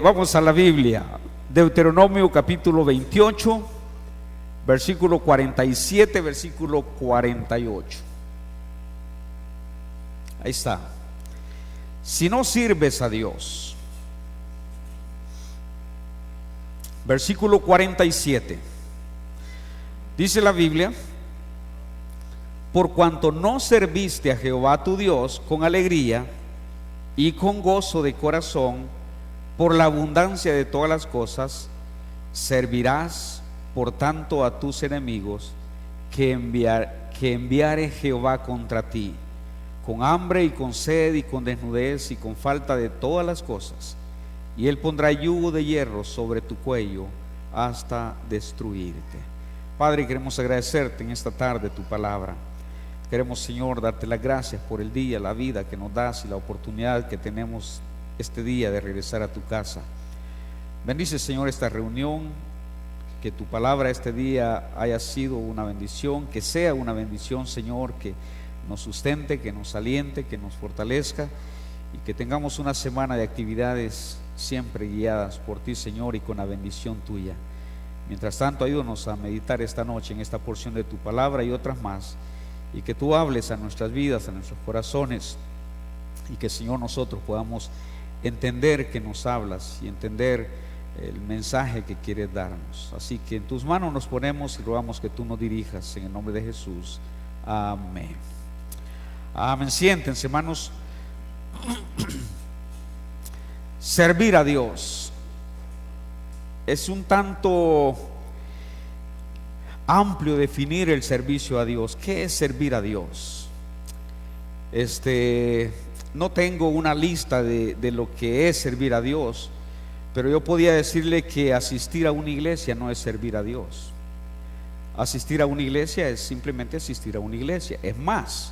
Vamos a la Biblia. Deuteronomio capítulo 28, versículo 47, versículo 48. Ahí está. Si no sirves a Dios. Versículo 47. Dice la Biblia: por cuanto no serviste a Jehová tu Dios con alegría y con gozo de corazón, por la abundancia de todas las cosas, servirás por tanto a tus enemigos que enviare Jehová contra ti, con hambre y con sed y con desnudez y con falta de todas las cosas, y él pondrá yugo de hierro sobre tu cuello hasta destruirte. Padre, queremos agradecerte en esta tarde tu palabra. Queremos, Señor, darte las gracias por el día, la vida que nos das y la oportunidad que tenemos este día de regresar a tu casa. Bendice, Señor, esta reunión, que tu palabra este día haya sido una bendición, que sea una bendición, Señor, que nos sustente, que nos aliente, que nos fortalezca, y que tengamos una semana de actividades siempre guiadas por ti, Señor, y con la bendición tuya. Mientras tanto, ayúdanos a meditar esta noche en esta porción de tu palabra y otras más, y que tú hables a nuestras vidas, a nuestros corazones, y que, Señor, nosotros podamos entender que nos hablas y entender el mensaje que quieres darnos. Así que en tus manos nos ponemos y rogamos que tú nos dirijas en el nombre de Jesús. Amén. Amén. Siéntense, hermanos. Servir a Dios es un tanto amplio definir el servicio a Dios. ¿Qué es servir a Dios? No tengo una lista de lo que es servir a Dios, pero yo podía decirle que asistir a una iglesia no es servir a Dios. Asistir a una iglesia es simplemente asistir a una iglesia. Es más,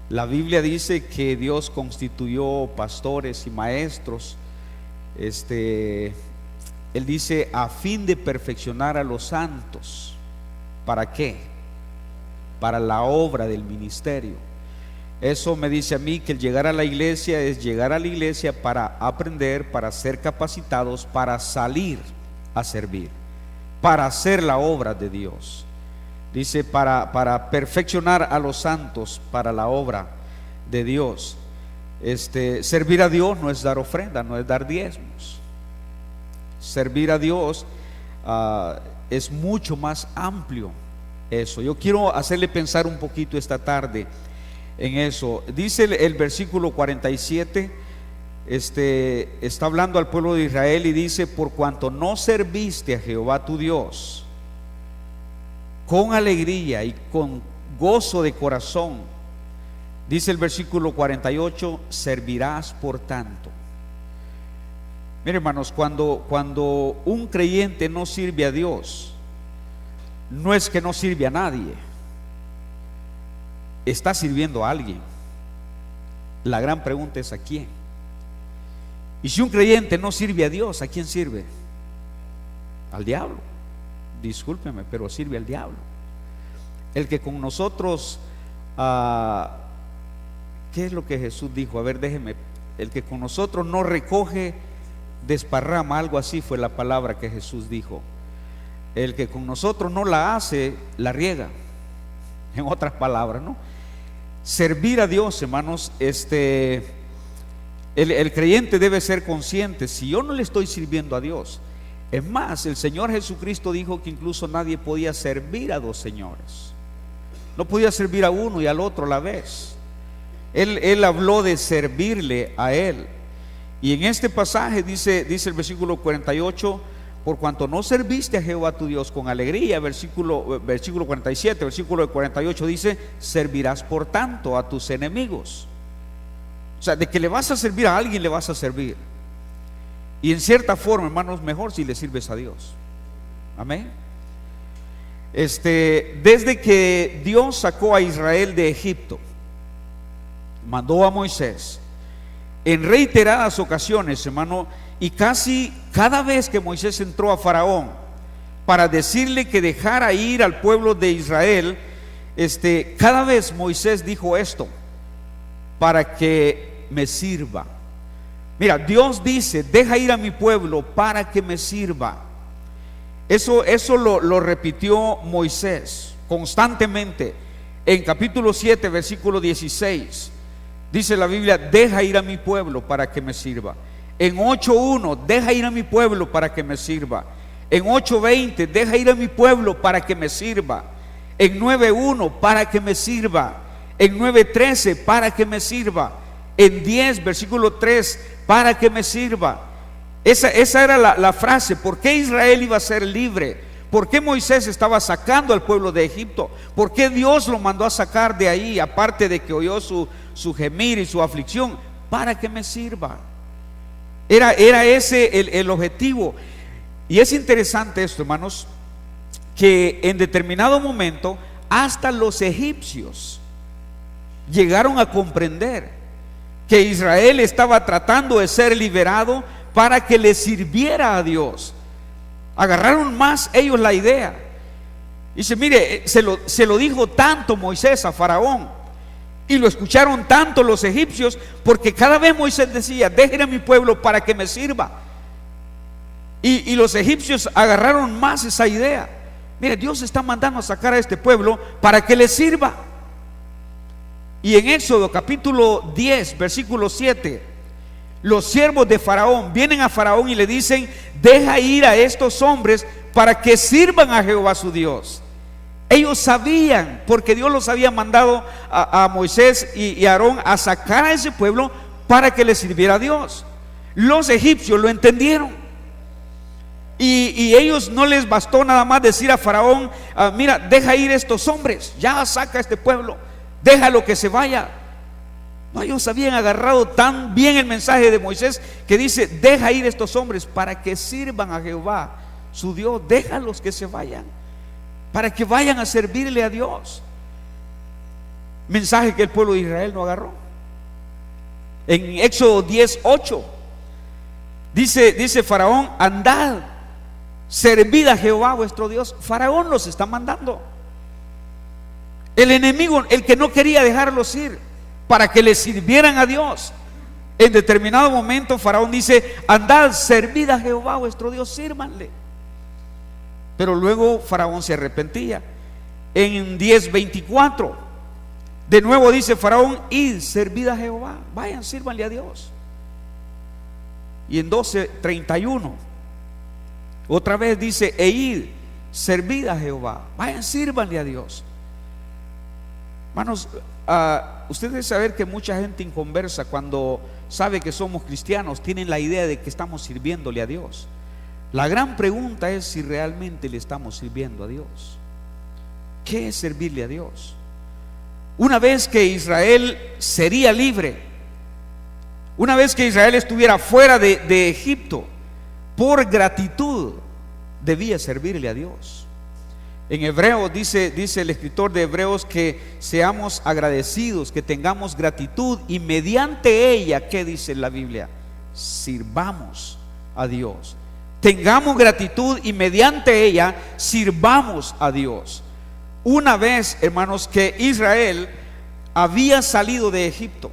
la Biblia dice que Dios constituyó pastores y maestros. Él dice a fin de perfeccionar a los santos. ¿Para qué? Para la obra del ministerio. Eso me dice a mí que el llegar a la iglesia es llegar a la iglesia para aprender, para ser capacitados, para salir a servir, para hacer la obra de Dios. Dice para perfeccionar a los santos para la obra de Dios. Servir a Dios no es dar ofrenda, no es dar diezmos. Servir a Dios es mucho más amplio eso. Yo quiero hacerle pensar un poquito esta tarde en eso. Dice el versículo 47, está hablando al pueblo de Israel y dice: por cuanto no serviste a Jehová tu Dios con alegría y con gozo de corazón, dice el versículo 48, servirás por tanto. Miren, hermanos, cuando un creyente no sirve a Dios, no es que no sirve a nadie, está sirviendo a alguien. La gran pregunta es: ¿a quién? Y si un creyente no sirve a Dios, ¿a quién sirve? Al diablo. Discúlpeme, pero sirve al diablo. El que con nosotros, ¿qué es lo que Jesús dijo? A ver, déjeme. El que con nosotros no recoge, desparrama. Algo así fue la palabra que Jesús dijo. El que con nosotros no la hace, la riega. En otras palabras, ¿no? Servir a Dios, hermanos, el creyente debe ser consciente: si yo no le estoy sirviendo a Dios. Es más, el Señor Jesucristo dijo que incluso nadie podía servir a dos señores. No podía servir a uno y al otro a la vez. Él habló de servirle a Él. Y en este pasaje dice el versículo 48: por cuanto no serviste a Jehová tu Dios con alegría. Versículo 47, versículo 48 dice: servirás por tanto a tus enemigos. O sea, de que le vas a servir a alguien, le vas a servir. Y en cierta forma, hermanos, mejor si le sirves a Dios. Amén. Desde que Dios sacó a Israel de Egipto, mandó a Moisés en reiteradas ocasiones, hermano, y casi cada vez que Moisés entró a Faraón para decirle que dejara ir al pueblo de Israel, cada vez Moisés dijo esto: para que me sirva, Mira, Dios dice: deja ir a mi pueblo para que me sirva. Eso lo repitió Moisés constantemente. En capítulo 7, versículo 16, dice la Biblia: deja ir a mi pueblo para que me sirva. En 8:1, deja ir a mi pueblo para que me sirva. En 8:20, deja ir a mi pueblo para que me sirva. En 9:1, para que me sirva. En 9:13, para que me sirva. En 10, versículo 3, para que me sirva. Esa era la frase. ¿Por qué Israel iba a ser libre? ¿Por qué Moisés estaba sacando al pueblo de Egipto? ¿Por qué Dios lo mandó a sacar de ahí? Aparte de que oyó su gemir y su aflicción, para que me sirva. Era ese el objetivo. Y es interesante esto, hermanos, que en determinado momento hasta los egipcios llegaron a comprender que Israel estaba tratando de ser liberado para que le sirviera a Dios. Agarraron más ellos la idea. Dice: mire, se lo dijo tanto Moisés a Faraón, y lo escucharon tanto los egipcios, porque cada vez Moisés decía: dejen a mi pueblo para que me sirva. Y los egipcios agarraron más esa idea. Mire, Dios está mandando a sacar a este pueblo para que le sirva. Y en Éxodo capítulo 10, versículo 7, los siervos de Faraón vienen a Faraón y le dicen: deja ir a estos hombres para que sirvan a Jehová su Dios. Ellos sabían, porque Dios los había mandado a Moisés y a Aarón a sacar a ese pueblo para que le sirviera a Dios. Los egipcios lo entendieron. Y ellos no les bastó nada más decir a Faraón: mira, deja ir estos hombres, ya saca a este pueblo, déjalo que se vaya. No, ellos habían agarrado tan bien el mensaje de Moisés que dice: deja ir estos hombres para que sirvan a Jehová su Dios. Déjalos que se vayan, para que vayan a servirle a Dios. Mensaje que el pueblo de Israel no agarró. En Éxodo 10:8 dice Faraón: andad, servid a Jehová vuestro Dios. Faraón los está mandando. El enemigo, el que no quería dejarlos ir para que le sirvieran a Dios. En determinado momento Faraón dice: andad, servid a Jehová vuestro Dios, sírvanle. Pero luego Faraón se arrepentía. En 10:24 de nuevo dice Faraón: id, servid a Jehová, vayan, sírvanle a Dios. Y en 12:31 otra vez dice: e id, servid a Jehová, vayan, sírvanle a Dios. Hermanos, ustedes deben saber que mucha gente inconversa, cuando sabe que somos cristianos, tienen la idea de que estamos sirviéndole a Dios. La gran pregunta es si realmente le estamos sirviendo a Dios. ¿Qué es servirle a Dios? Una vez que Israel sería libre, una vez que Israel estuviera fuera de Egipto, por gratitud debía servirle a Dios. En Hebreos dice el escritor de Hebreos que seamos agradecidos, que tengamos gratitud, y mediante ella, ¿qué dice la Biblia? Sirvamos a Dios. Tengamos gratitud y mediante ella sirvamos a Dios. Una vez, hermanos, que Israel había salido de Egipto,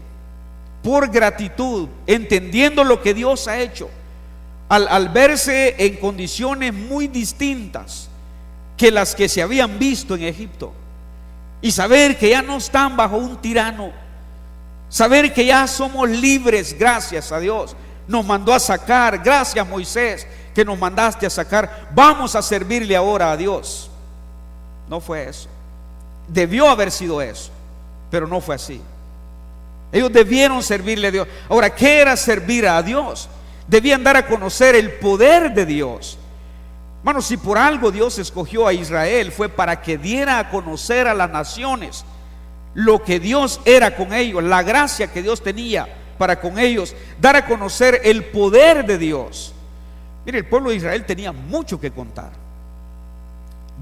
por gratitud, entendiendo lo que Dios ha hecho, al verse en condiciones muy distintas que las que se habían visto en Egipto, y saber que ya no están bajo un tirano, saber que ya somos libres, gracias a Dios, nos mandó a sacar. Gracias, Moisés, que nos mandaste a sacar, vamos a servirle ahora a Dios. No fue eso. Debió haber sido eso, pero no fue así. Ellos debieron servirle a Dios. Ahora, ¿qué era servir a Dios? Debían dar a conocer el poder de Dios. Hermanos, si por algo Dios escogió a Israel, fue para que diera a conocer a las naciones lo que Dios era con ellos, la gracia que Dios tenía para con ellos, dar a conocer el poder de Dios. Mire, el pueblo de Israel tenía mucho que contar,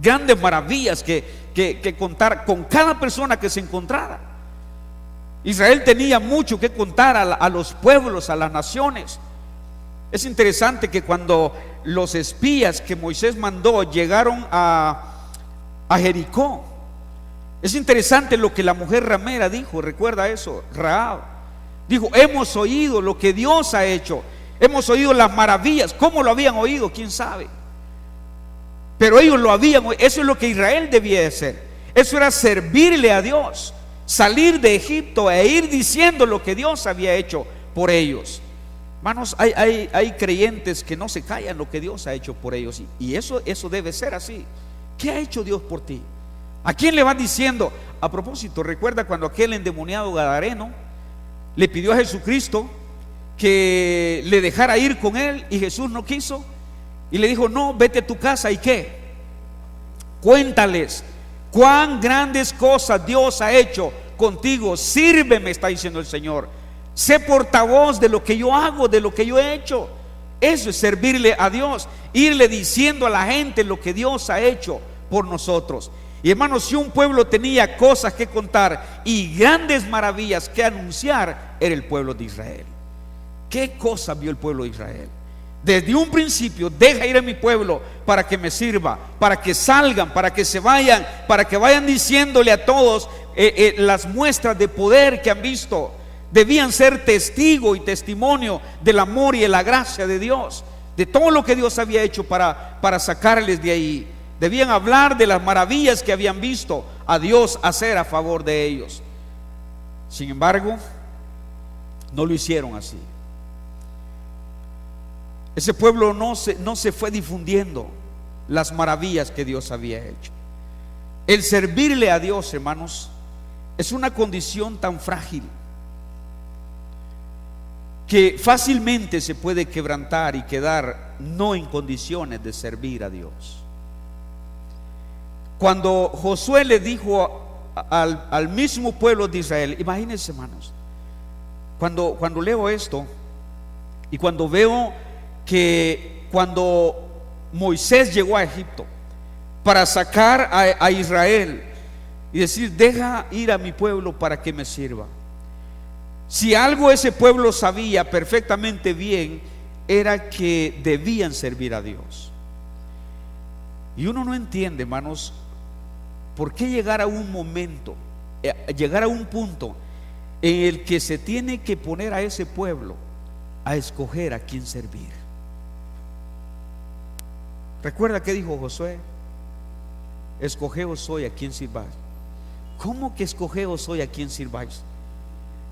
grandes maravillas que contar con cada persona que se encontrara. Israel tenía mucho que contar a los pueblos, a las naciones. Es interesante que cuando los espías que Moisés mandó llegaron a Jericó, es interesante lo que la mujer ramera dijo. Recuerda eso, Rahab. Dijo, hemos oído lo que Dios ha hecho, hemos oído las maravillas. ¿Cómo lo habían oído? ¿Quién sabe? Pero ellos lo habían oído. Eso es lo que Israel debía de hacer. Eso era servirle a Dios, salir de Egipto e ir diciendo lo que Dios había hecho por ellos. Hermanos, hay creyentes que no se callan lo que Dios ha hecho por ellos, y eso debe ser así. ¿Qué ha hecho Dios por ti? ¿A quién le vas diciendo? A propósito, recuerda cuando aquel endemoniado gadareno le pidió a Jesucristo que le dejara ir con él, y Jesús no quiso, y le dijo, no, vete a tu casa. ¿Y qué? Cuéntales cuán grandes cosas Dios ha hecho contigo. Sírveme, está diciendo el Señor. Sé portavoz de lo que yo hago, de lo que yo he hecho. Eso es servirle a Dios, irle diciendo a la gente lo que Dios ha hecho por nosotros. Y hermanos, si un pueblo tenía cosas que contar y grandes maravillas que anunciar, era el pueblo de Israel. ¿Qué cosa vio el pueblo de Israel? Desde un principio, deja ir a mi pueblo para que me sirva, para que salgan, para que se vayan, para que vayan diciéndole a todos las muestras de poder que han visto. Debían ser testigo y testimonio del amor y de la gracia de Dios, de todo lo que Dios había hecho para sacarles de ahí. Debían hablar de las maravillas que habían visto a Dios hacer a favor de ellos. Sin embargo, no lo hicieron así. Ese pueblo no se fue difundiendo las maravillas que Dios había hecho. El servirle a Dios, hermanos, es una condición tan frágil que fácilmente se puede quebrantar y quedar no en condiciones de servir a Dios. Cuando Josué le dijo al mismo pueblo de Israel, imagínense, hermanos, cuando leo esto y cuando veo que cuando Moisés llegó a Egipto para sacar a Israel y decir, deja ir a mi pueblo para que me sirva. Si algo ese pueblo sabía perfectamente bien, era que debían servir a Dios. Y uno no entiende, hermanos, por qué llegar a un momento, llegar a un punto en el que se tiene que poner a ese pueblo a escoger a quién servir. ¿Recuerda qué dijo Josué? Escogeos hoy a quién sirváis. ¿Cómo que escogeos hoy a quién sirváis?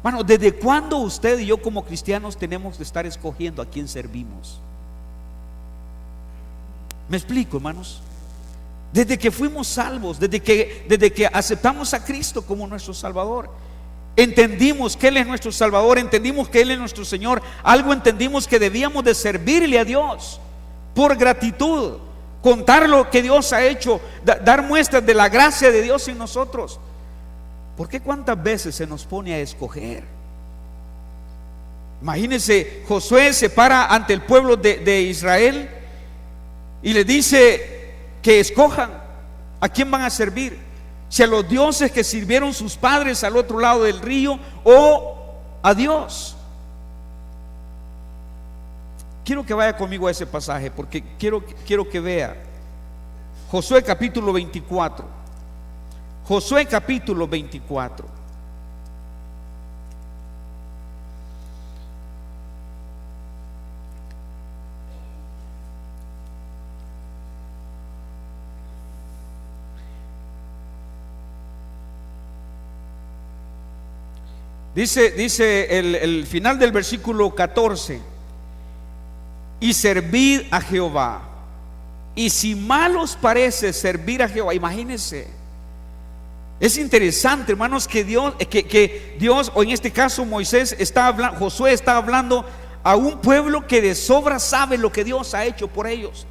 Bueno, ¿desde cuándo usted y yo como cristianos tenemos que estar escogiendo a quién servimos? ¿Me explico, hermanos? Desde que fuimos salvos, desde que aceptamos a Cristo como nuestro Salvador, entendimos que Él es nuestro Salvador, entendimos que Él es nuestro Señor. Algo entendimos, que debíamos de servirle a Dios por gratitud, contar lo que Dios ha hecho, dar muestras de la gracia de Dios en nosotros. ¿Por qué cuántas veces se nos pone a escoger? Imagínense, Josué se para ante el pueblo de Israel y le dice que escojan a quién van a servir, si a los dioses que sirvieron sus padres al otro lado del río o a Dios. Quiero que vaya conmigo a ese pasaje, porque quiero que vea Josué capítulo 24. Josué capítulo 24. Dice el final del versículo 14: y servid a Jehová, y si mal os parece servir a Jehová. Imagínense. Es interesante, hermanos, que Dios, o en este caso Moisés está hablando, Josué está hablando a un pueblo que de sobra sabe lo que Dios ha hecho por ellos.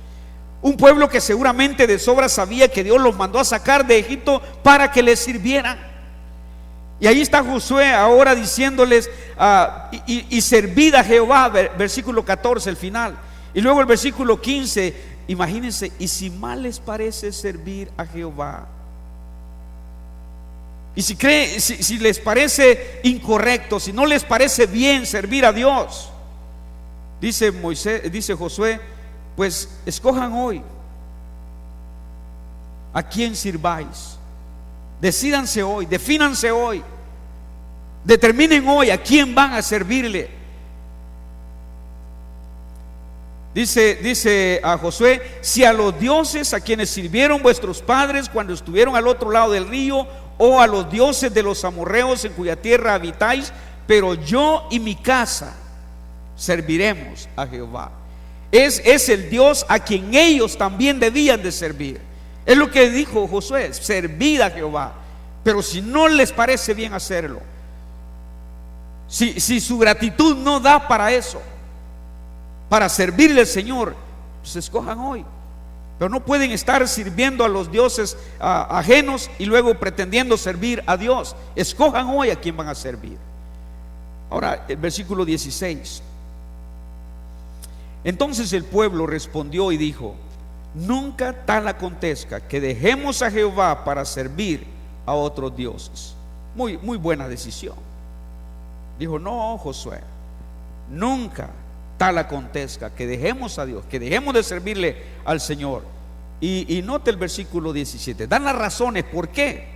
Un pueblo que seguramente de sobra sabía que Dios los mandó a sacar de Egipto para que les sirvieran. Y ahí está Josué ahora diciéndoles, y servid a Jehová, versículo 14, el final. Y luego el versículo 15, imagínense, y si mal les parece servir a Jehová, y si les parece incorrecto, si no les parece bien servir a Dios, dice Josué, pues escojan hoy a quién sirváis. Decídanse hoy, defínanse hoy. Determinen hoy a quién van a servirle. Dice a Josué: si a los dioses a quienes sirvieron vuestros padres cuando estuvieron al otro lado del río, o a los dioses de los amorreos en cuya tierra habitáis, pero yo y mi casa serviremos a Jehová. Es el Dios a quien ellos también debían de servir. Es lo que dijo Josué: servid a Jehová. Pero si no les parece bien hacerlo, si su gratitud no da para eso, para servirle al Señor, pues escojan hoy. Pero no pueden estar sirviendo a los dioses ajenos y luego pretendiendo servir a Dios. Escojan hoy a quién van a servir. Ahora, el versículo 16. Entonces el pueblo respondió y dijo: nunca tal acontezca que dejemos a Jehová para servir a otros dioses. Muy buena decisión. Dijo: no, Josué, nunca tal acontezca que dejemos a Dios, que dejemos de servirle al Señor. Y note el versículo 17. Dan las razones. ¿Por qué?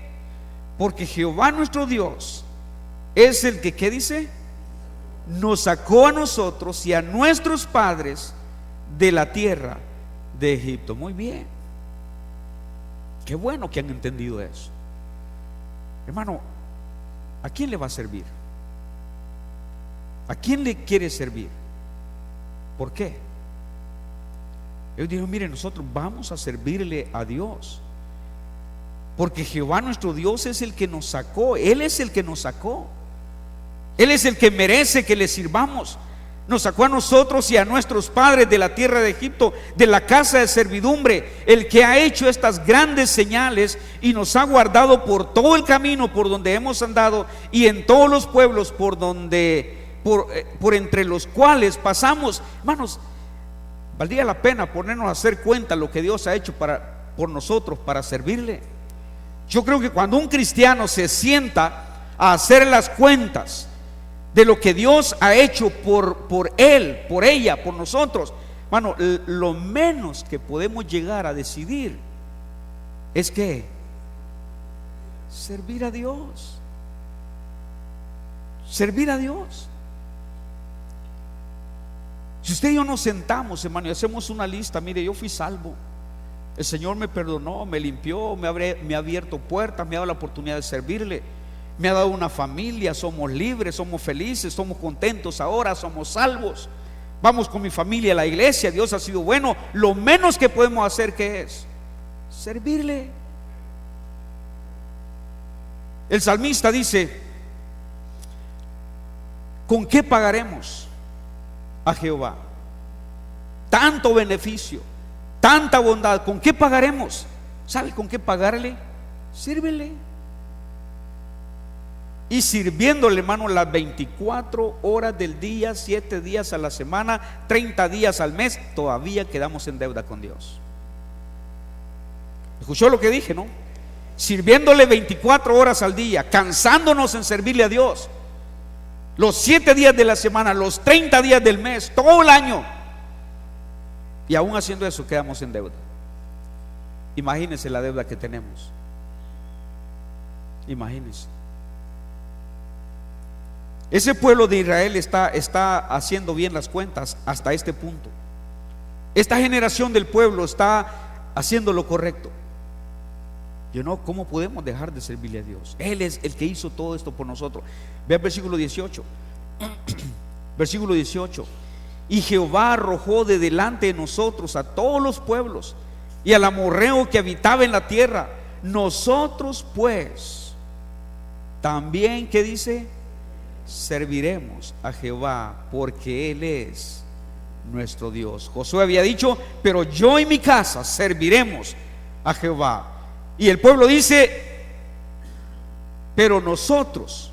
Porque Jehová nuestro Dios es el que, ¿qué dice? Nos sacó a nosotros y a nuestros padres de la tierra de Egipto. Muy bien. Qué bueno que han entendido eso. Hermano, ¿a quién le va a servir? ¿A quién le quiere servir? ¿Por qué? Ellos dijeron: mire, nosotros vamos a servirle a Dios, porque Jehová nuestro Dios es el que nos sacó. Él es el que nos sacó. Él es el que merece que le sirvamos. Nos sacó a nosotros y a nuestros padres de la tierra de Egipto, de la casa de servidumbre. El que ha hecho estas grandes señales y nos ha guardado por todo el camino por donde hemos andado y en todos los pueblos por entre los cuales pasamos. Hermanos, valdría la pena ponernos a hacer cuenta lo que Dios ha hecho por nosotros para servirle. Yo creo que cuando un cristiano se sienta a hacer las cuentas de lo que Dios ha hecho por él, por ella, por nosotros, hermano, lo menos que podemos llegar a decidir es que servir a Dios. Servir a Dios. Si usted y yo nos sentamos, hermano, y hacemos una lista: mire, yo fui salvo, el Señor me perdonó, me limpió, me ha abierto puertas, me ha dado la oportunidad de servirle, me ha dado una familia, somos libres, somos felices, somos contentos ahora, somos salvos, vamos con mi familia a la iglesia, Dios ha sido bueno. Lo menos que podemos hacer, ¿qué es? Servirle. El salmista dice: ¿con qué pagaremos a Jehová tanto beneficio, tanta bondad? ¿Con qué pagaremos? ¿Sabe con qué pagarle? Sírvele. Y sirviéndole, hermano, las 24 horas del día, 7 días a la semana, 30 días al mes, todavía quedamos en deuda con Dios. ¿Escuchó lo que dije, no? Sirviéndole 24 horas al día, cansándonos en servirle a Dios, los 7 días de la semana, los 30 días del mes, todo el año, y aún haciendo eso quedamos en deuda. Imagínense la deuda que tenemos. Imagínense. Ese pueblo de Israel está haciendo bien las cuentas hasta este punto. Esta generación del pueblo está haciendo lo correcto. ¿Cómo podemos dejar de servirle a Dios? Él es el que hizo todo esto por nosotros. Ve al versículo 18. Versículo 18. Y Jehová arrojó de delante de nosotros a todos los pueblos y al amorreo que habitaba en la tierra. Nosotros pues también, ¿qué dice? Serviremos a Jehová, porque Él es nuestro Dios. Josué había dicho: pero yo y mi casa serviremos a Jehová. Y el pueblo dice: pero nosotros,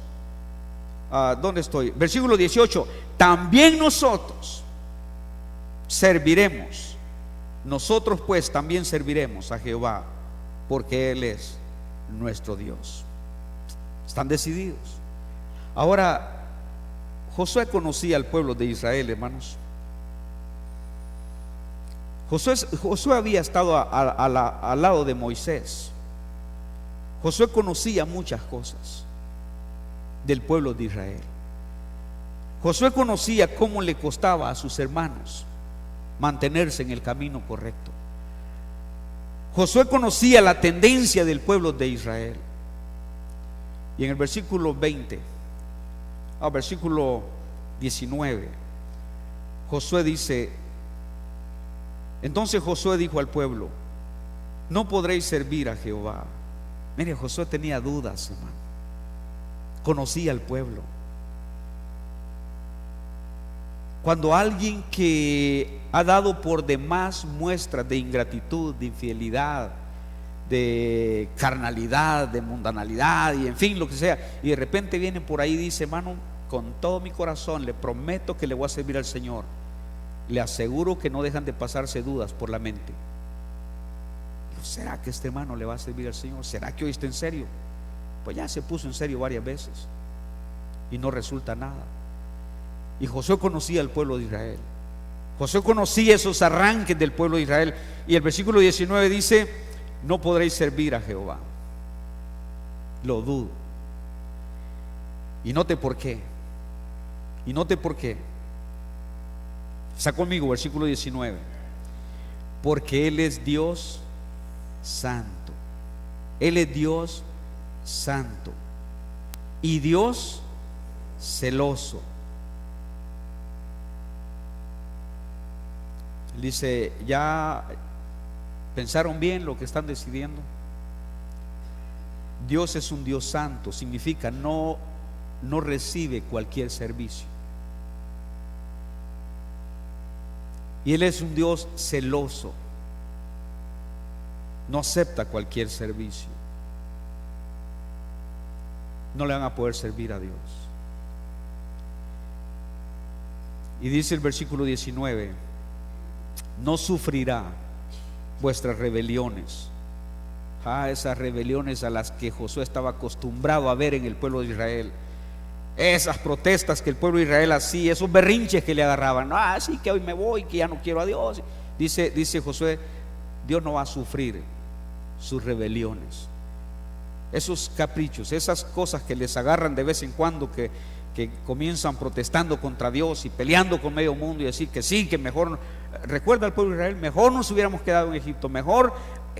¿dónde estoy? Versículo 18. También nosotros serviremos. Nosotros pues también serviremos a Jehová, porque Él es nuestro Dios. Están decididos. Ahora, Josué conocía al pueblo de Israel, hermanos. Josué había estado al lado de Moisés. Josué conocía muchas cosas. del pueblo de Israel. Josué conocía cómo le costaba a sus hermanos mantenerse en el camino correcto. Josué conocía la tendencia del pueblo de Israel. Y en el versículo 19, Josué dice: entonces Josué dijo al pueblo: no podréis servir a Jehová. Mire, Josué tenía dudas, hermano. Conocía al pueblo. Cuando alguien que ha dado por demás muestras de ingratitud, de infidelidad, de carnalidad, de mundanalidad y en fin, lo que sea, y de repente viene por ahí y dice: hermano, con todo mi corazón le prometo que le voy a servir al Señor, le aseguro que no dejan de pasarse dudas por la mente. ¿Será que este hermano le va a servir al Señor? ¿Será que hoy está en serio? Pues ya se puso en serio varias veces y no resulta nada. Y Josué conocía al pueblo de Israel. Josué conocía esos arranques del pueblo de Israel. Y el versículo 19 dice: no podréis servir a Jehová. Lo dudo. Y note por qué. Y note por qué. Está conmigo, versículo 19. Porque Él es Dios santo. Él es Dios santo y Dios celoso. Dice: ¿ya pensaron bien lo que están decidiendo? Dios es un Dios santo, significa no recibe cualquier servicio. Y Él es un Dios celoso, no acepta cualquier servicio. No le van a poder servir a Dios. Y dice el versículo 19: no sufrirá vuestras rebeliones. Esas rebeliones a las que Josué estaba acostumbrado a ver en el pueblo de Israel. Esas protestas que el pueblo de Israel hacía, esos berrinches que le agarraban. Sí, que hoy me voy, que ya no quiero a Dios. Dice Josué: Dios no va a sufrir sus rebeliones, esos caprichos, esas cosas que les agarran de vez en cuando, que comienzan protestando contra Dios y peleando con medio mundo y decir que sí, que mejor. Recuerda al pueblo de Israel: mejor nos hubiéramos quedado en Egipto, mejor.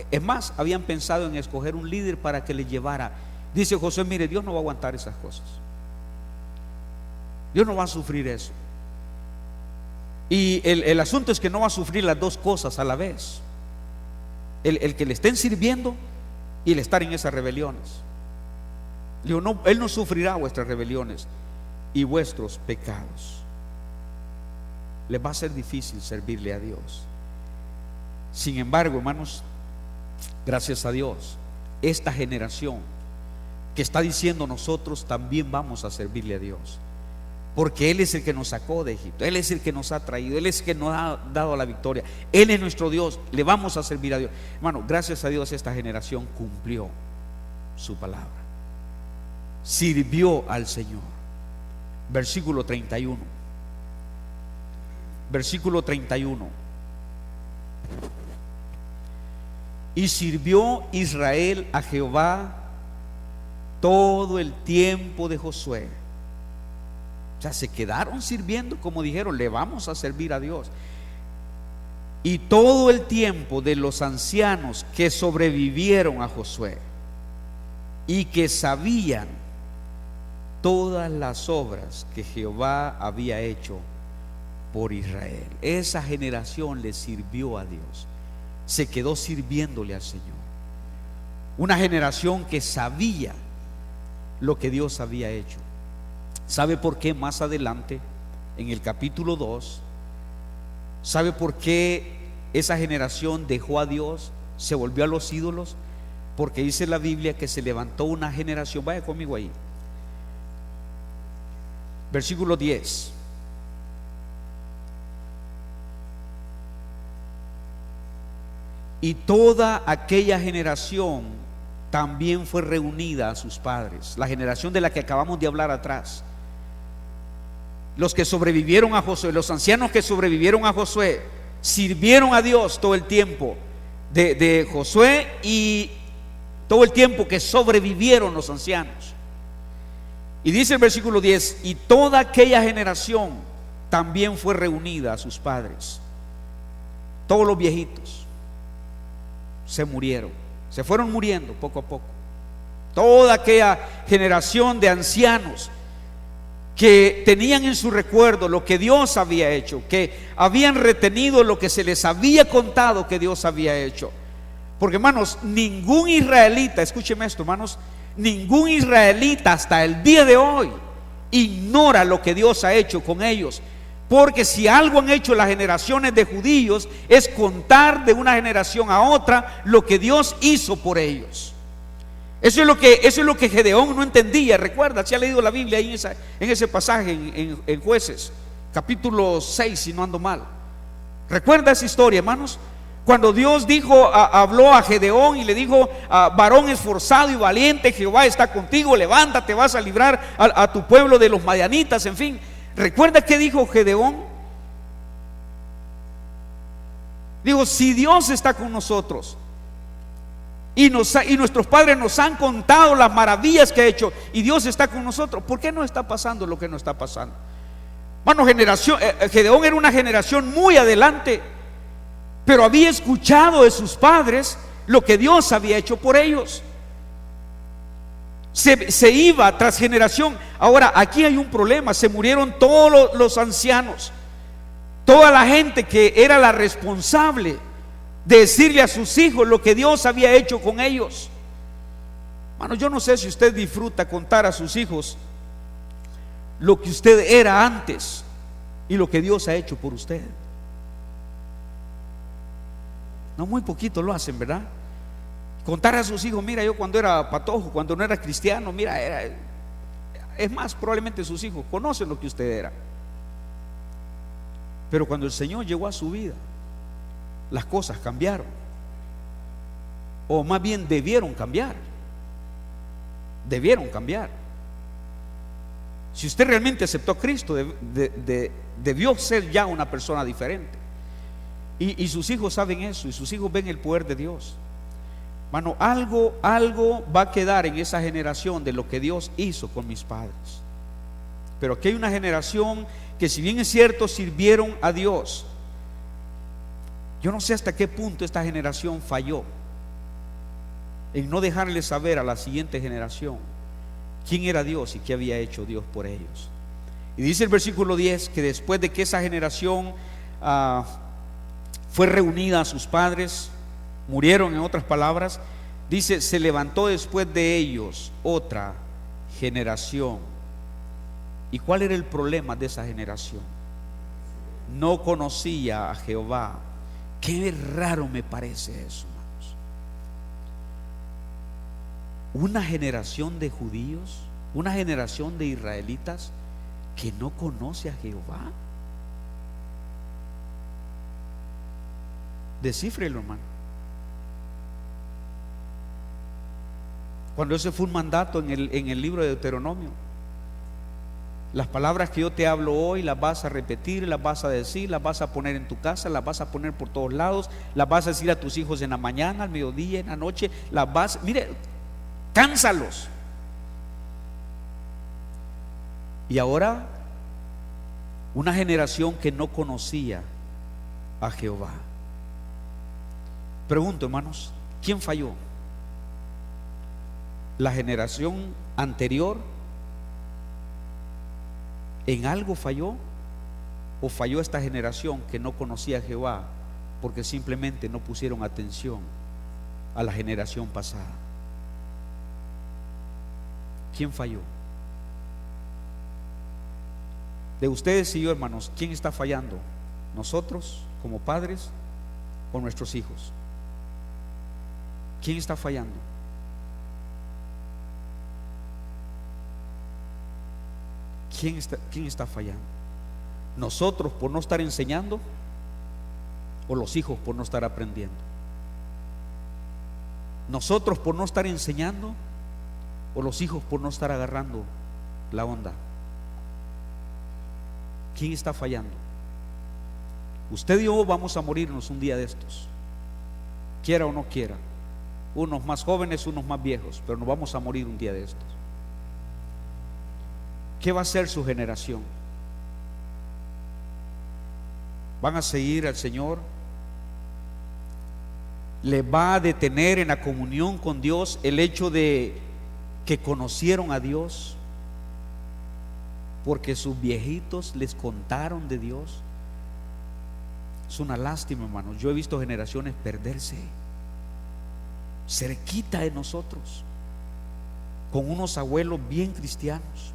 Es más, habían pensado en escoger un líder para que le llevara. Dice Josué: mire, Dios no va a aguantar esas cosas. Dios no va a sufrir eso. Y el asunto es que no va a sufrir las dos cosas a la vez: el que le estén sirviendo y el estar en esas rebeliones. Digo, no, Él no sufrirá vuestras rebeliones y vuestros pecados. Les va a ser difícil servirle a Dios. Sin embargo, hermanos, gracias a Dios, esta generación que está diciendo: nosotros también vamos a servirle a Dios, porque Él es el que nos sacó de Egipto, Él es el que nos ha traído, Él es el que nos ha dado la victoria, Él es nuestro Dios, le vamos a servir a Dios. Hermano, gracias a Dios esta generación cumplió su palabra, sirvió al Señor. Versículo 31. Versículo 31. Y sirvió Israel a Jehová todo el tiempo de Josué. O sea, se quedaron sirviendo, como dijeron: le vamos a servir a Dios. Y todo el tiempo de los ancianos que sobrevivieron a Josué y que sabían todas las obras que Jehová había hecho por Israel. Esa generación le sirvió a Dios, se quedó sirviéndole al Señor. Una generación que sabía lo que Dios había hecho. ¿Sabe por qué más adelante, en el capítulo 2, sabe por qué esa generación dejó a Dios, se volvió a los ídolos? Porque dice la Biblia que se levantó una generación. Vaya conmigo ahí, versículo 10. Y toda aquella generación también fue reunida a sus padres. La generación de la que acabamos de hablar atrás. Los que sobrevivieron a Josué, los ancianos que sobrevivieron a Josué, sirvieron a Dios todo el tiempo de Josué y todo el tiempo que sobrevivieron los ancianos. Y dice el versículo 10: y toda aquella generación también fue reunida a sus padres. Todos los viejitos se murieron, se fueron muriendo poco a poco. Toda aquella generación de ancianos que tenían en su recuerdo lo que Dios había hecho, que habían retenido lo que se les había contado que Dios había hecho. Porque, hermanos, ningún israelita, escúcheme esto, hermanos, ningún israelita hasta el día de hoy ignora lo que Dios ha hecho con ellos. Porque si algo han hecho las generaciones de judíos es contar de una generación a otra lo que Dios hizo por ellos. Eso es lo que Gedeón no entendía. Recuerda, si ha leído la Biblia ahí en ese pasaje en Jueces, capítulo 6, si no ando mal. Recuerda esa historia, hermanos. Cuando Dios habló a Gedeón y le dijo: varón esforzado y valiente, Jehová está contigo, levántate, vas a librar a tu pueblo de los madianitas, en fin. ¿Recuerda qué dijo Gedeón? Dijo: si Dios está con nosotros y nuestros padres nos han contado las maravillas que ha hecho, y Dios está con nosotros, ¿por qué no está pasando lo que no está pasando? Bueno, Gedeón era una generación muy adelante, pero había escuchado de sus padres lo que Dios había hecho por ellos. Se iba tras generación. Ahora, aquí hay un problema: se murieron todos los ancianos, toda la gente que era la responsable de decirle a sus hijos lo que Dios había hecho con ellos. Bueno, yo no sé si usted disfruta contar a sus hijos lo que usted era antes y lo que Dios ha hecho por usted. No, muy poquito lo hacen, ¿verdad? Contar a sus hijos: mira, yo cuando era patojo, cuando no era cristiano, mira, es más, probablemente sus hijos conocen lo que usted era. Pero cuando el Señor llegó a su vida, las cosas cambiaron, o más bien debieron cambiar. Debieron cambiar. Si usted realmente aceptó a Cristo, debió ser ya una persona diferente. Y sus hijos saben eso, y sus hijos ven el poder de Dios. Mano, algo va a quedar en esa generación de lo que Dios hizo con mis padres. Pero aquí hay una generación que, si bien es cierto, sirvieron a Dios, yo no sé hasta qué punto esta generación falló en no dejarle saber a la siguiente generación quién era Dios y qué había hecho Dios por ellos. Y dice el versículo 10 que después de que esa generación fue reunida a sus padres, murieron, en otras palabras, dice: se levantó después de ellos otra generación. ¿Y cuál era el problema de esa generación? No conocía a Jehová. Qué raro me parece eso, hermanos. Una generación de judíos, una generación de israelitas que no conoce a Jehová. Descífrelo, hermano. Cuando ese fue un mandato en el libro de Deuteronomio: las palabras que yo te hablo hoy las vas a repetir, las vas a decir, las vas a poner en tu casa, las vas a poner por todos lados, las vas a decir a tus hijos en la mañana, al mediodía, en la noche, mire, cánsalos. Y ahora, una generación que no conocía a Jehová. Pregunto, hermanos, ¿quién falló? ¿La generación anterior en algo falló? ¿O falló esta generación que no conocía a Jehová porque simplemente no pusieron atención a la generación pasada? ¿Quién falló? De ustedes y yo, hermanos, ¿quién está fallando? ¿Nosotros como padres o nuestros hijos? ¿Quién está fallando? ¿Quién está fallando? ¿Nosotros por no estar enseñando o los hijos por no estar aprendiendo? ¿Nosotros por no estar enseñando o los hijos por no estar agarrando la onda? ¿Quién está fallando? Usted y yo vamos a morirnos un día de estos, quiera o no quiera. Unos más jóvenes, unos más viejos, pero nos vamos a morir un día de estos. ¿qué va a hacer su generación? ¿Van a seguir al Señor? ¿Le va a detener en la comunión con Dios el hecho de que conocieron a Dios? Porque sus viejitos les contaron de Dios. Es una lástima, hermanos. Yo he visto generaciones perderse cerquita de nosotros, con unos abuelos bien cristianos,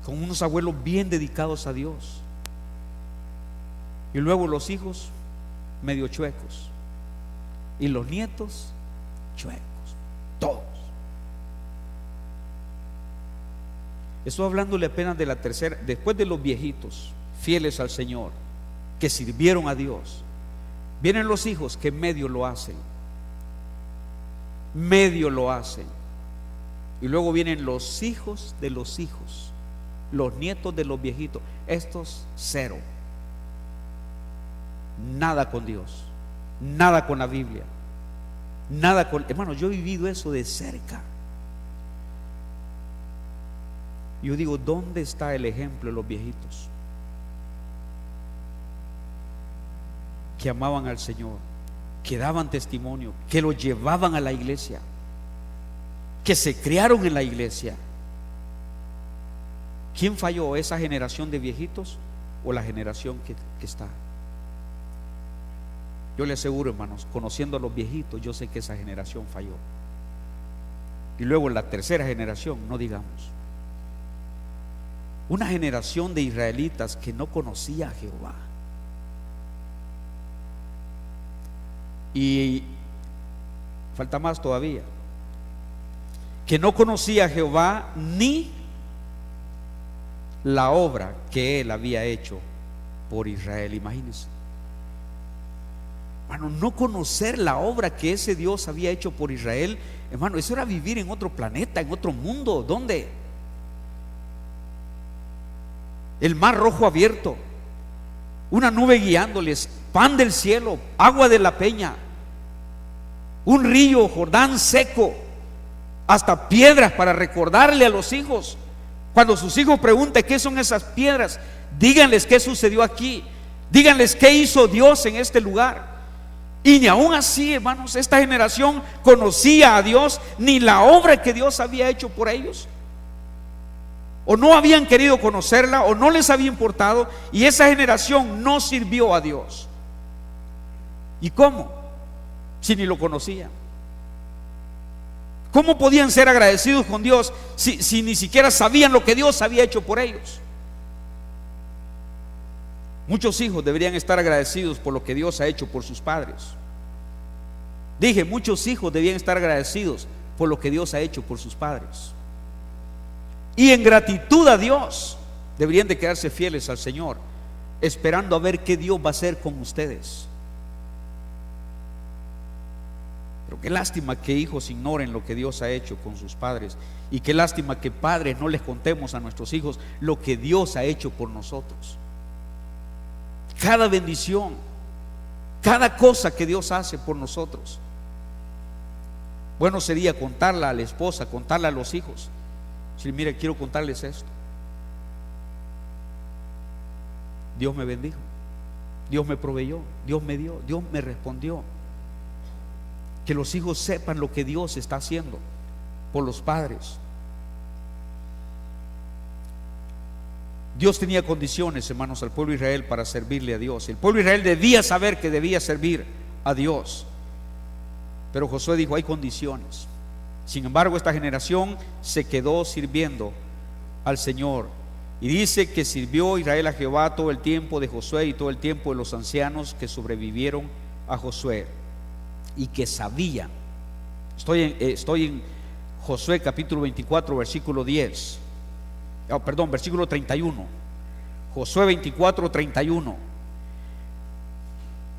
con unos abuelos bien dedicados a Dios, y luego los hijos medio chuecos y los nietos chuecos, todos. Estoy hablándole apenas de la tercera, después de los viejitos fieles al Señor, que sirvieron a Dios. Vienen los hijos que medio lo hacen, y luego vienen los hijos de los hijos, los nietos de los viejitos. Estos cero, nada con Dios, nada con la Biblia, nada con... Hermano, yo he vivido eso de cerca. Yo digo, ¿dónde está el ejemplo de los viejitos que amaban al Señor, que daban testimonio, que lo llevaban a la iglesia, que se criaron en la iglesia? ¿Quién falló? ¿Esa generación de viejitos o la generación que está? Yo le aseguro, hermanos, conociendo a los viejitos, yo sé que esa generación falló. Y luego la tercera generación, no digamos. Una generación de israelitas que no conocía a Jehová. Y falta más todavía, que no conocía a Jehová ni la obra que Él había hecho por Israel. Imagínense, hermano, no conocer la obra que ese Dios había hecho por Israel, hermano, eso era vivir en otro planeta, en otro mundo. ¿Dónde? El mar rojo abierto, una nube guiándoles, pan del cielo, agua de la peña, un río Jordán seco, hasta piedras para recordarle a los hijos. Cuando sus hijos pregunten qué son esas piedras, díganles qué sucedió aquí, díganles qué hizo Dios en este lugar. Y ni aún así, hermanos, esta generación conocía a Dios, ni la obra que Dios había hecho por ellos, o no habían querido conocerla, o no les había importado, y esa generación no sirvió a Dios. ¿Y cómo? Si ni lo conocían. ¿Cómo podían ser agradecidos con Dios si ni siquiera sabían lo que Dios había hecho por ellos? Muchos hijos deberían estar agradecidos por lo que Dios ha hecho por sus padres. Dije, muchos hijos deberían estar agradecidos por lo que Dios ha hecho por sus padres. Y en gratitud a Dios deberían de quedarse fieles al Señor, esperando a ver qué Dios va a hacer con ustedes. Pero qué lástima que hijos ignoren lo que Dios ha hecho con sus padres, y qué lástima que padres no les contemos a nuestros hijos lo que Dios ha hecho por nosotros. Cada bendición, cada cosa que Dios hace por nosotros, bueno sería contarla a la esposa, contarla a los hijos. Si mire, quiero contarles esto. Dios me bendijo, Dios me proveyó, Dios me dio, Dios me respondió. Que los hijos sepan lo que Dios está haciendo por los padres. Dios tenía condiciones, hermanos, al pueblo de Israel para servirle a Dios. El pueblo de Israel debía saber que debía servir a Dios, pero Josué dijo: hay condiciones. Sin embargo, esta generación se quedó sirviendo al Señor, y dice que sirvió Israel a Jehová todo el tiempo de Josué y todo el tiempo de los ancianos que sobrevivieron a Josué, y que sabían. Estoy en Josué capítulo 24 versículo 10, versículo 31. Josué 24, 31.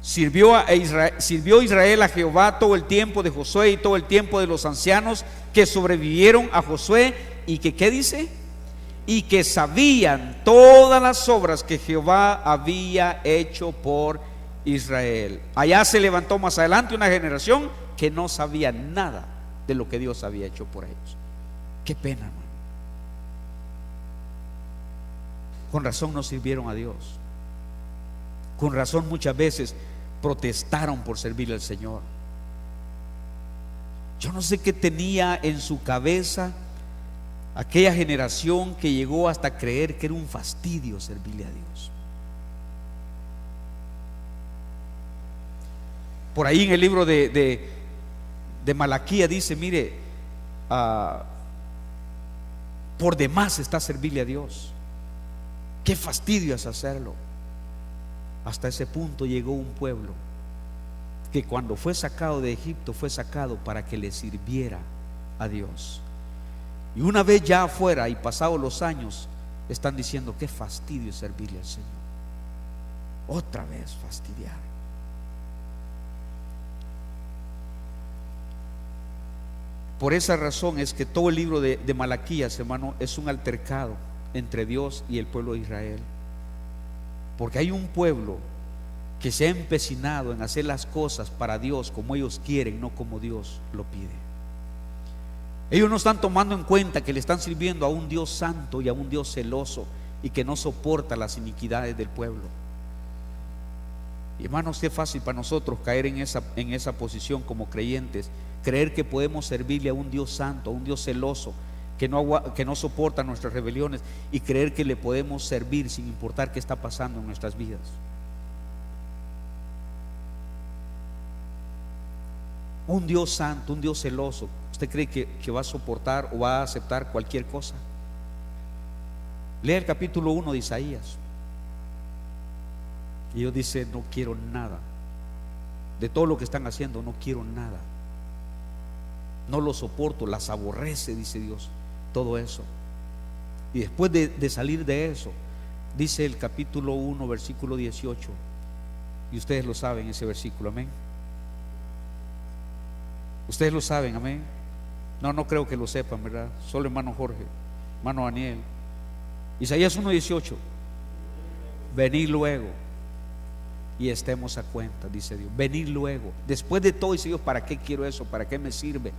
Sirvió Israel a Jehová todo el tiempo de Josué y todo el tiempo de los ancianos que sobrevivieron a Josué, y que, ¿qué dice? Y que sabían todas las obras que Jehová había hecho por Israel. Allá se levantó más adelante una generación que no sabía nada de lo que Dios había hecho por ellos. Qué pena, hermano. Con razón no sirvieron a Dios. Con razón muchas veces protestaron por servirle al Señor. Yo no sé qué tenía en su cabeza aquella generación que llegó hasta creer que era un fastidio servirle a Dios. Por ahí en el libro de Malaquías dice, mire, por demás está servirle a Dios. Qué fastidio es hacerlo. Hasta ese punto llegó un pueblo que cuando fue sacado de Egipto fue sacado para que le sirviera a Dios. Y una vez ya afuera y pasados los años, están diciendo qué fastidio es servirle al Señor. Otra vez fastidiar. Por esa razón es que todo el libro de Malaquías, hermano, es un altercado entre Dios y el pueblo de Israel. Porque hay un pueblo que se ha empecinado en hacer las cosas para Dios como ellos quieren, no como Dios lo pide. Ellos no están tomando en cuenta que le están sirviendo a un Dios santo y a un Dios celoso y que no soporta las iniquidades del pueblo. Y hermanos, qué fácil para nosotros caer en esa posición como creyentes, creer que podemos servirle a un Dios santo, a un Dios celoso que no soporta nuestras rebeliones, y creer que le podemos servir sin importar qué está pasando en nuestras vidas. Un Dios santo, un Dios celoso, ¿usted cree que va a soportar o va a aceptar cualquier cosa? Lea el capítulo 1 de Isaías. Y Dios dice: no quiero nada de todo lo que están haciendo, no quiero nada, no lo soporto, las aborrece, dice Dios, todo eso. Y después de salir de eso, dice el capítulo 1 versículo 18, y ustedes lo saben ese versículo, amén. Ustedes lo saben, amén. No creo que lo sepan, ¿verdad? Solo hermano Jorge, hermano Daniel. Isaías 1:18: venid luego y estemos a cuenta, dice Dios. Venid luego. Después de todo, dice Dios, ¿para qué quiero eso? ¿Para qué me sirve?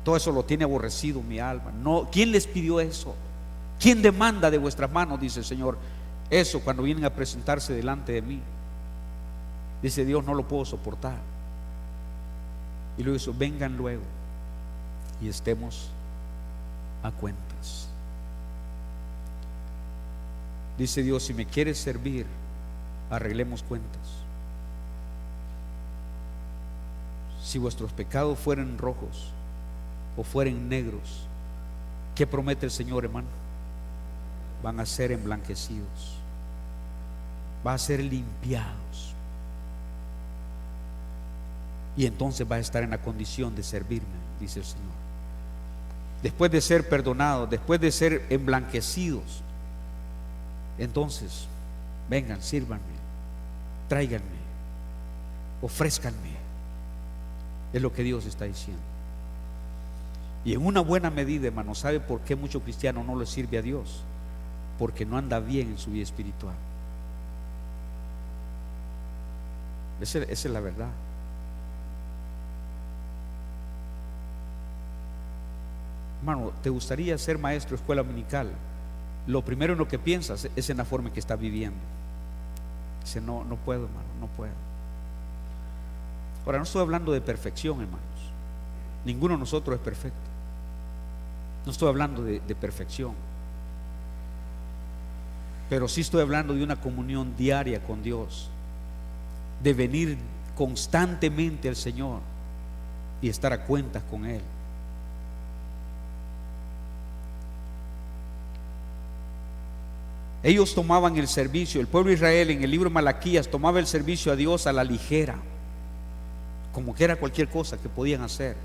Todo eso lo tiene aborrecido mi alma. No, ¿quién les pidió eso? ¿Quién demanda de vuestras manos, dice el Señor, eso cuando vienen a presentarse delante de mí? Dice Dios: no lo puedo soportar. Y luego dice: vengan luego y estemos a cuentas. Dice Dios: si me quieres servir, arreglemos cuentas. Si vuestros pecados fueren rojos o fueren negros, ¿qué promete el Señor, hermano? Van a ser emblanquecidos, van a ser limpiados, y entonces va a estar en la condición de servirme, dice el Señor. Después de ser perdonados, después de ser emblanquecidos, entonces vengan, sírvanme, tráiganme, ofrézcanme. Es lo que Dios está diciendo. Y en una buena medida, hermano, ¿sabe por qué mucho cristiano no le sirve a Dios? Porque no anda bien en su vida espiritual. Esa es la verdad. Hermano, ¿te gustaría ser maestro de escuela dominical? Lo primero en lo que piensas es en la forma en que está viviendo. Dice: no puedo, hermano, no puedo. Ahora, no estoy hablando de perfección, hermanos. Ninguno de nosotros es perfecto. No estoy hablando de perfección, pero sí estoy hablando de una comunión diaria con Dios, de venir constantemente al Señor y estar a cuentas con Él. Ellos tomaban el servicio, el pueblo de Israel en el libro de Malaquías tomaba el servicio a Dios a la ligera, como que era cualquier cosa que podían hacer.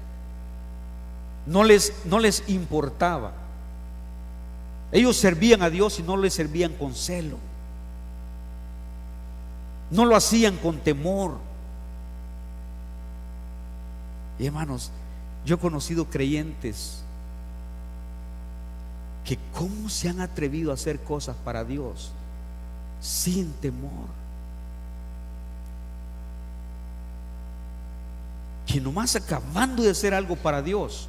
No les importaba. Ellos servían a Dios y no le servían con celo, no lo hacían con temor. Y hermanos, yo he conocido creyentes que cómo se han atrevido a hacer cosas para Dios sin temor, que nomás acabando de hacer algo para Dios,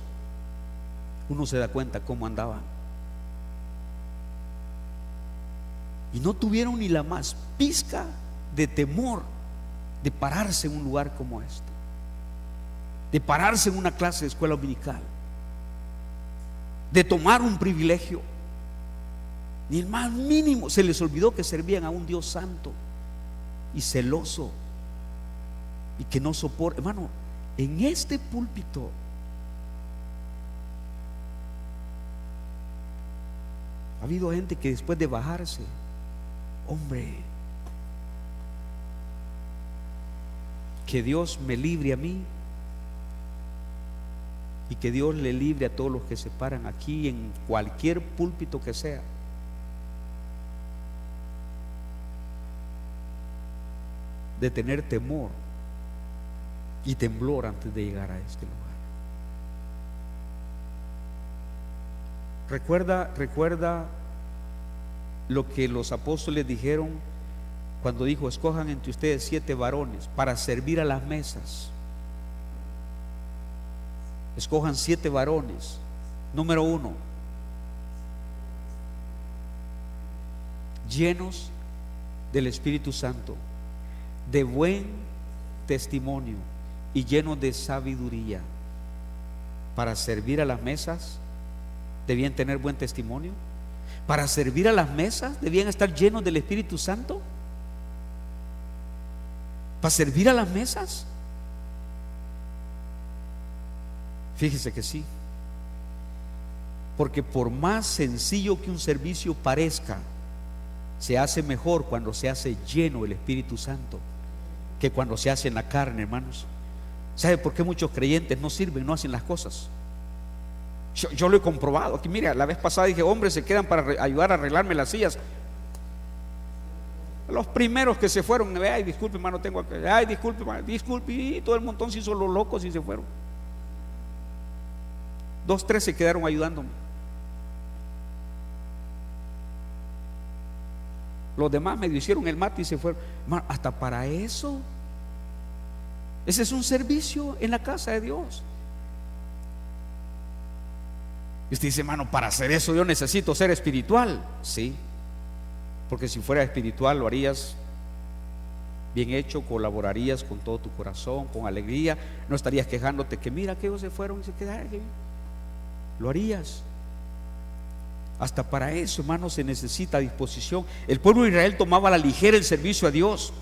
uno se da cuenta cómo andaban. y no tuvieron ni la más pizca de temor de pararse en un lugar como este, de pararse en una clase de escuela dominical, de tomar un privilegio. Ni el más mínimo. Se les olvidó que servían a un Dios santo y celoso, y que no soporta. Hermano, en este púlpito ha habido gente que después de bajarse, hombre, que Dios me libre a mí y que Dios le libre a todos los que se paran aquí en cualquier púlpito que sea, de tener temor y temblor antes de llegar a este lugar. Recuerda lo que los apóstoles dijeron cuando dijo: escojan entre ustedes 7 varones para servir a las mesas. Escojan 7 varones. Número 1, llenos del Espíritu Santo, de buen testimonio y llenos de sabiduría. Para servir a las mesas debían tener buen testimonio. Para servir a las mesas debían estar llenos del Espíritu Santo. Para servir a las mesas, fíjese que sí, porque por más sencillo que un servicio parezca, se hace mejor cuando se hace lleno del Espíritu Santo que cuando se hace en la carne, hermanos. ¿Sabe por qué muchos creyentes no sirven, no hacen las cosas? Yo lo he comprobado. Aquí, mira, la vez pasada dije: hombres se quedan para ayudar a arreglarme las sillas. Los primeros que se fueron: ay, disculpe, hermano, tengo que, ay, disculpe, hermano, disculpe. Y todo el montón se hizo los locos y se fueron. 2, 3 se quedaron ayudándome. Los demás medio hicieron el mate y se fueron. Hermano, hasta para eso. Ese es un servicio en la casa de Dios. Y usted dice: hermano, para hacer eso yo necesito ser espiritual. Sí, porque si fuera espiritual lo harías bien hecho, colaborarías con todo tu corazón, con alegría. No estarías quejándote que mira que ellos se fueron y se quedaron. Lo harías. Hasta para eso, hermano, se necesita disposición. El pueblo de Israel tomaba a la ligera el servicio a Dios.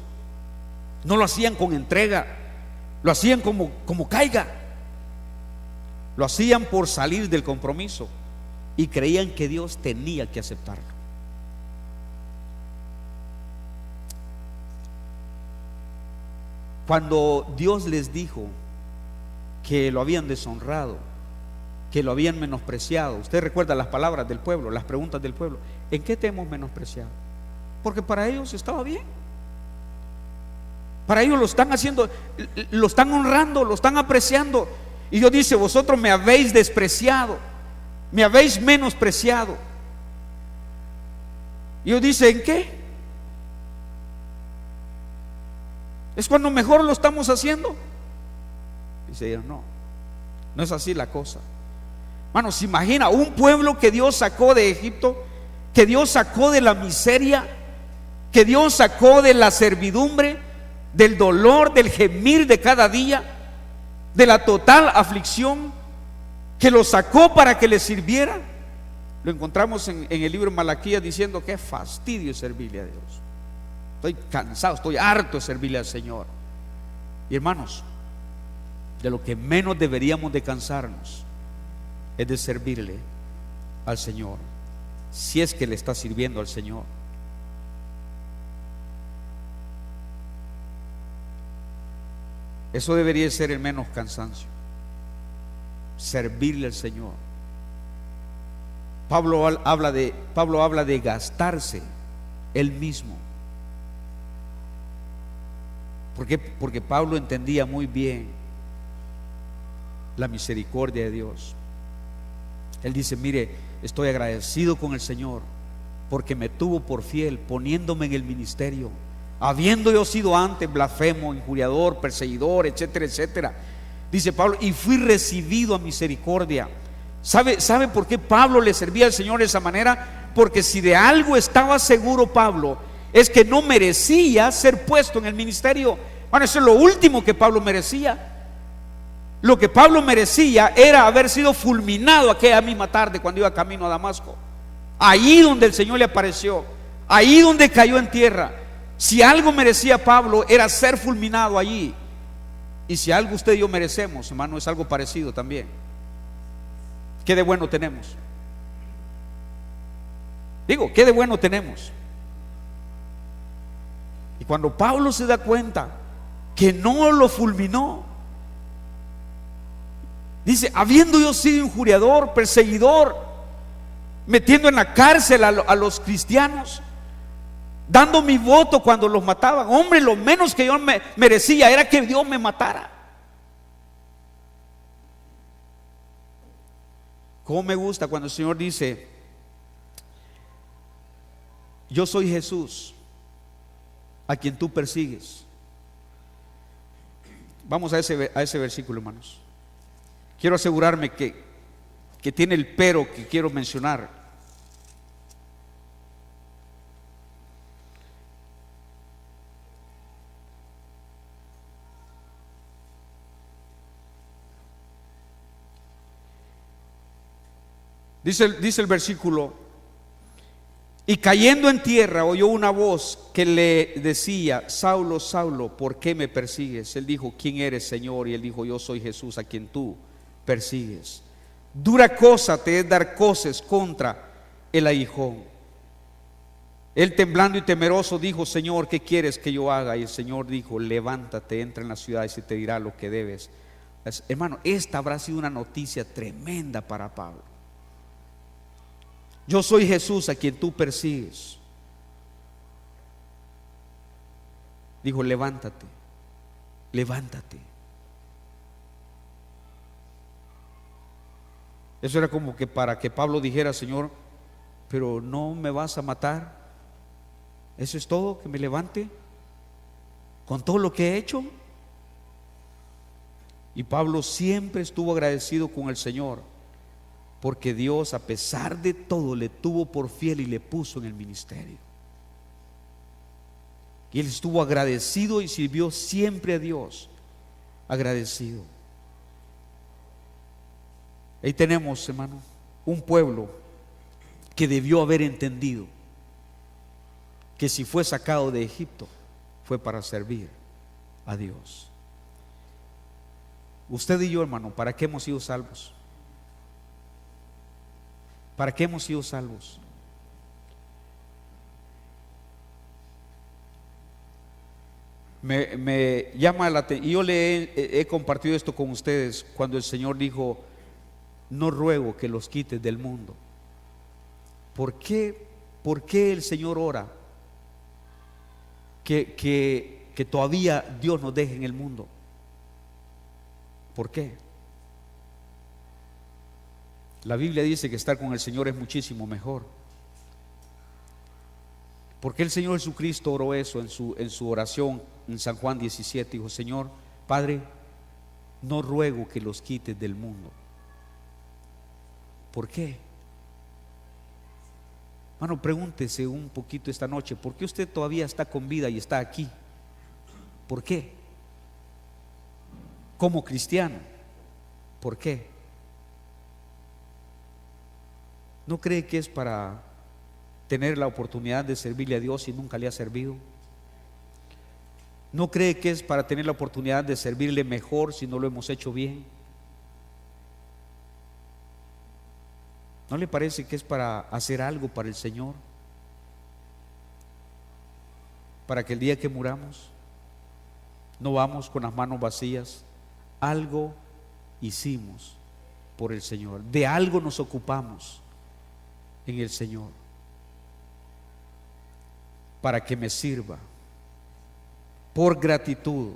No lo hacían con entrega, lo hacían como caiga. Lo hacían por salir del compromiso y creían que Dios tenía que aceptarlo. Cuando Dios les dijo que lo habían deshonrado, que lo habían menospreciado, usted recuerda las palabras del pueblo, las preguntas del pueblo: ¿en qué te hemos menospreciado? Porque para ellos estaba bien. Para ellos lo están haciendo, lo están honrando, lo están apreciando. Y Dios dice: vosotros me habéis despreciado, me habéis menospreciado. Y Dios dice: ¿en qué? ¿Es cuando mejor lo estamos haciendo? Dice Dios: no es así la cosa. Hermano, se imagina un pueblo que Dios sacó de Egipto, que Dios sacó de la miseria, que Dios sacó de la servidumbre, del dolor, del gemir de cada día, de la total aflicción, que lo sacó para que le sirviera. Lo encontramos en el libro de Malaquías diciendo: qué fastidio servirle a Dios. Estoy cansado, estoy harto de servirle al Señor. Y hermanos, de lo que menos deberíamos de cansarnos es de servirle al Señor, si es que le está sirviendo al Señor. Eso debería ser el menos cansancio, servirle al Señor. Pablo habla de gastarse él mismo. Porque Pablo entendía muy bien la misericordia de Dios. Él dice: mire, estoy agradecido con el Señor porque me tuvo por fiel, poniéndome en el ministerio, habiendo yo sido antes blasfemo, injuriador, perseguidor, etcétera, etcétera. Dice Pablo: y fui recibido a misericordia. ¿Sabe por qué Pablo le servía al Señor de esa manera? porque si de algo estaba seguro Pablo, es que no merecía ser puesto en el ministerio. Bueno, eso es lo último que Pablo merecía. Lo que Pablo merecía era haber sido fulminado aquella misma tarde cuando iba camino a Damasco. Ahí donde el Señor le apareció, ahí donde cayó en tierra. Si algo merecía Pablo era ser fulminado allí. Y si algo usted y yo merecemos, hermano, es algo parecido también. ¿Qué de bueno tenemos? Digo, ¿qué de bueno tenemos? Y cuando Pablo se da cuenta que no lo fulminó, dice: habiendo yo sido injuriador, perseguidor, metiendo en la cárcel a los cristianos, dando mi voto cuando los mataban, hombre, lo menos que yo merecía era que Dios me matara. Cómo me gusta cuando el Señor dice: yo soy Jesús a quien tú persigues. Vamos a ese versículo, hermanos. Quiero asegurarme que tiene el pero que quiero mencionar. Dice el versículo: y cayendo en tierra oyó una voz que le decía: Saulo, Saulo, ¿por qué me persigues? Él dijo: ¿quién eres, Señor? Y él dijo: yo soy Jesús a quien tú persigues. Dura cosa te es dar coces contra el aguijón. Él, temblando y temeroso, dijo: Señor, ¿qué quieres que yo haga? Y el Señor dijo: levántate, entra en la ciudad y se te dirá lo que debes. Hermano, esta habrá sido una noticia tremenda para Pablo. Yo soy Jesús a quien tú persigues. Dijo: levántate, levántate. Eso era como que para que Pablo dijera: Señor, pero no me vas a matar. ¿Eso es todo? ¿Que me levante con todo lo que he hecho? Y Pablo siempre estuvo agradecido con el Señor, porque Dios, a pesar de todo, le tuvo por fiel y le puso en el ministerio. Y él estuvo agradecido y sirvió siempre a Dios, agradecido. Ahí tenemos, hermano, un pueblo que debió haber entendido que si fue sacado de Egipto fue para servir a Dios. Usted y yo, hermano, ¿para qué hemos sido salvos? ¿Para qué hemos sido salvos? Me llama la atención, y yo le he compartido esto con ustedes cuando el Señor dijo: no ruego que los quites del mundo. ¿Por qué el Señor ora que todavía Dios nos deje en el mundo? ¿Por qué? La Biblia dice que estar con el Señor es muchísimo mejor. Porque el Señor Jesucristo oró eso en su oración en San Juan 17. Dijo: Señor, Padre, no ruego que los quites del mundo. ¿Por qué? Hermano, pregúntese un poquito esta noche: ¿por qué usted todavía está con vida y está aquí? ¿Por qué? Como cristiano, ¿por qué? ¿No cree que es para tener la oportunidad de servirle a Dios y nunca le ha servido? ¿No cree que es para tener la oportunidad de servirle mejor si no lo hemos hecho bien? ¿No le parece que es para hacer algo para el Señor? Para que el día que muramos no vamos con las manos vacías. Algo hicimos por el Señor, de algo nos ocupamos en el Señor, para que me sirva por gratitud,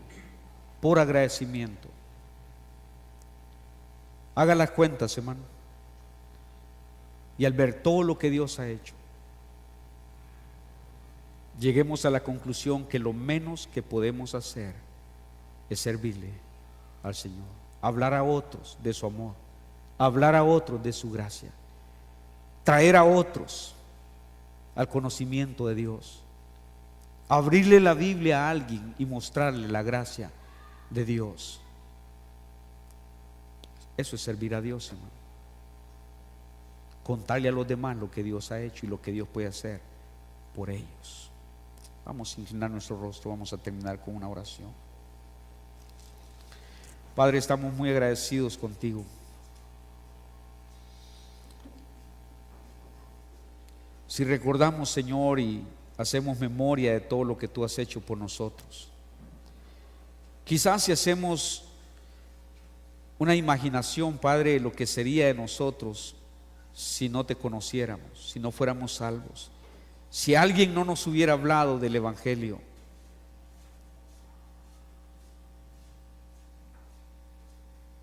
por agradecimiento. Haga las cuentas, hermano, y al ver todo lo que Dios ha hecho, lleguemos a la conclusión que lo menos que podemos hacer es servirle al Señor, hablar a otros de su amor, hablar a otros de su gracia, traer a otros al conocimiento de Dios. Abrirle la Biblia a alguien y mostrarle la gracia de Dios. Eso es servir a Dios, hermano. Contarle a los demás lo que Dios ha hecho y lo que Dios puede hacer por ellos. Vamos a inclinar nuestro rostro, vamos a terminar con una oración. Padre, estamos muy agradecidos contigo. Si recordamos, Señor, y hacemos memoria de todo lo que tú has hecho por nosotros, quizás si hacemos una imaginación, Padre, de lo que sería de nosotros si no te conociéramos, si no fuéramos salvos, si alguien no nos hubiera hablado del Evangelio,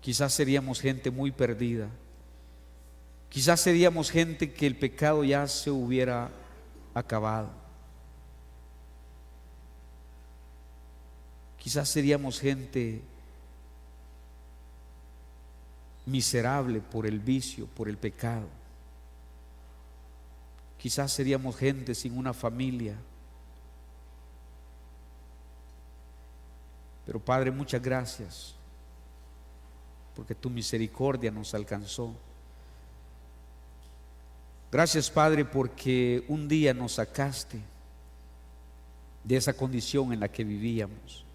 quizás seríamos gente muy perdida. Quizás seríamos gente que el pecado ya se hubiera acabado. Quizás seríamos gente miserable por el vicio, por el pecado. Quizás seríamos gente sin una familia. Pero Padre, muchas gracias, porque tu misericordia nos alcanzó. Gracias, Padre, porque un día nos sacaste de esa condición en la que vivíamos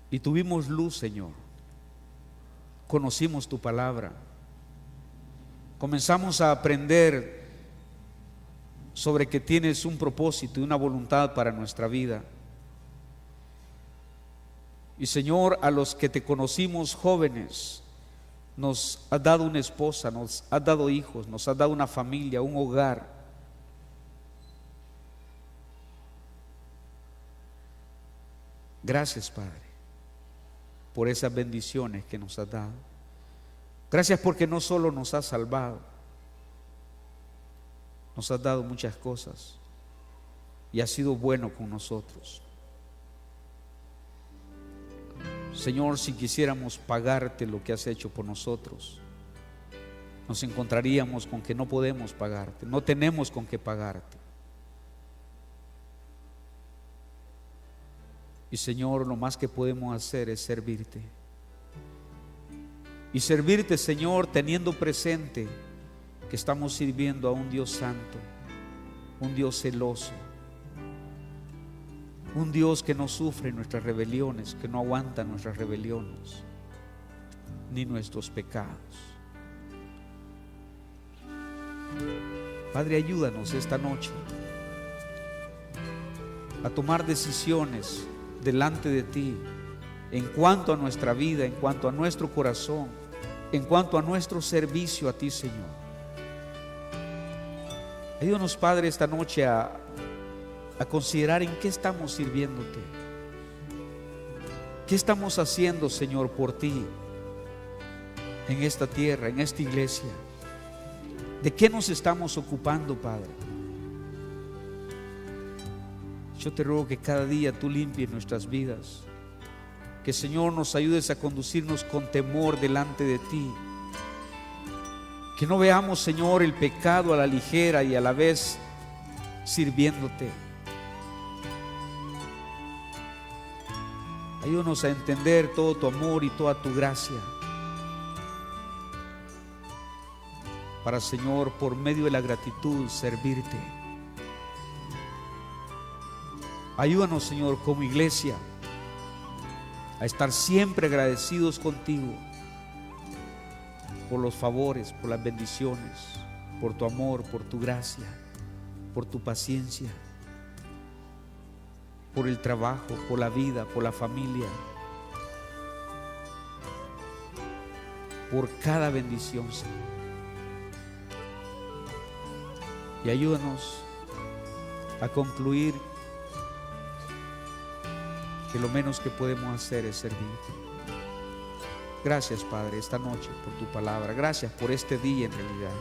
y tuvimos luz, Señor. Conocimos tu palabra, comenzamos a aprender sobre que tienes un propósito y una voluntad para nuestra vida. Y Señor, a los que te conocimos jóvenes, nos has dado una esposa, nos has dado hijos, nos has dado una familia, un hogar. Gracias, Padre, por esas bendiciones que nos has dado. Gracias porque no solo nos has salvado, nos has dado muchas cosas y has sido bueno con nosotros. Señor, si quisiéramos pagarte lo que has hecho por nosotros, nos encontraríamos con que no podemos pagarte, no tenemos con qué pagarte. Y Señor, lo más que podemos hacer es servirte. Y servirte, Señor, teniendo presente que estamos sirviendo a un Dios santo, un Dios celoso, un Dios que no sufre nuestras rebeliones, que no aguanta nuestras rebeliones ni nuestros pecados. Padre, ayúdanos esta noche a tomar decisiones delante de ti en cuanto a nuestra vida, en cuanto a nuestro corazón, en cuanto a nuestro servicio a ti, Señor. Ayúdanos, Padre, esta noche a considerar en qué estamos sirviéndote, qué estamos haciendo, Señor, por ti en esta tierra, en esta iglesia. ¿De qué nos estamos ocupando, Padre? Yo te ruego que cada día tú limpies nuestras vidas, que, Señor, nos ayudes a conducirnos con temor delante de ti, que no veamos, Señor, el pecado a la ligera y a la vez sirviéndote. Ayúdanos a entender todo tu amor y toda tu gracia, para, Señor, por medio de la gratitud, servirte. Ayúdanos, Señor, como iglesia, a estar siempre agradecidos contigo por los favores, por las bendiciones, por tu amor, por tu gracia, por tu paciencia, por el trabajo, por la vida, por la familia, por cada bendición, Señor. Y ayúdanos a concluir que lo menos que podemos hacer es servirte. Gracias, Padre, esta noche por tu palabra. Gracias por este día, en realidad.